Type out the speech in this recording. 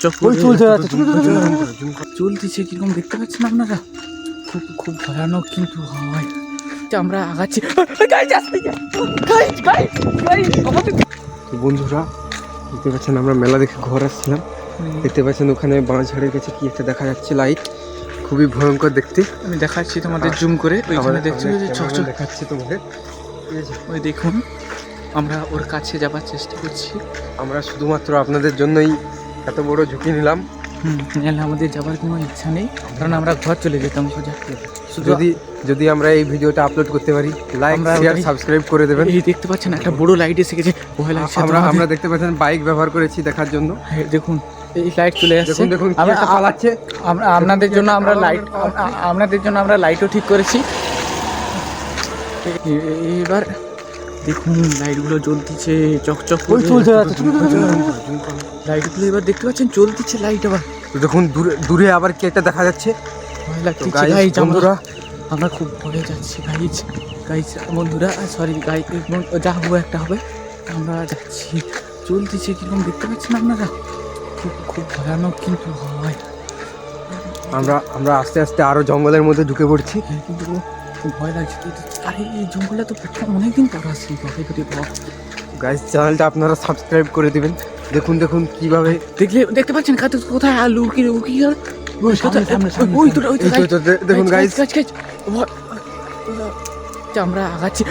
চকচক করে চলতেছে কিরকম দেখতে পাচ্ছেন আপনারা, খুব খুব ভয়ানক কিন্তু হয়। আমরা আগাচ্ছি তো বন্ধুরা দেখতে পাচ্ছেন আমরা মেলা দেখে ঘর আসছিলাম, দেখতে পাচ্ছেন ওখানে বাঁশঝাড়ের কাছে কি একটা দেখা যাচ্ছে লাইট, খুবই ভয়ঙ্কর দেখতে। আমি দেখাচ্ছি তোমাদের জুম করে, ওইখানে দেখছি ওই যে চকচক দেখাচ্ছি তোমাদের, ঠিক আছে? ওই দেখুন আমরা ওর কাছে যাবার চেষ্টা করছি। আমরা শুধুমাত্র আপনাদের জন্যই এত বড় ঝুঁকি নিলাম। নাহলে আমাদের যাবার কোনো ইচ্ছা নেই, কারণ আমরা ঘর চলে যেতাম সোজা। শুধু যদি আমরা এই ভিডিওটা আপলোড করতে পারি, লাইক শেয়ার সাবস্ক্রাইব করে দেবেন। এই দেখতে পাচ্ছেন একটা বড় লাইট এসে গেছে, ভয় লাগছে। আমরা দেখতে পাচ্ছেন বাইক ব্যবহার করেছি দেখার জন্য। দেখুন এই লাইট চলে আসছে, দেখুন কি একটা পালাচ্ছে। আপনাদের জন্য আমরা লাইটও ঠিক করেছি। এবার দেখুন লাইটগুলো জ্বলতেছে চকচক করে, লাইটগুলো এবার দেখতে পাচ্ছেন জ্বলতেছে লাইট। আবার দেখুন দূরে আবার কি একটা দেখা যাচ্ছে, ভয় লাগছে গাইস বন্ধুরা। আমরা খুব ভয়ে যাচ্ছি গাইস বন্ধুরা, সরি গাইস, যা হবে একটা হবে। আমরা যাচ্ছি, চলতেছে কিরকম দেখতে পাচ্ছেন আপনারা, খুব খুব ভয়ানক কিন্তু হয়। আমরা আস্তে আস্তে আরো জঙ্গলের মধ্যে ঢুকে পড়ছি, কিন্তু খুব ভয় লাগছে। আরে এই জঙ্গলটা তো প্রথম অনেকদিন পর আসছি। গাইস চ্যানেলটা আপনারা সাবস্ক্রাইব করে দিবেন। দেখুন কিভাবে দেখতে পাচ্ছেন কোথায় লুকিয়ে দেখুন গাইস, আমরা আগাচ্ছি।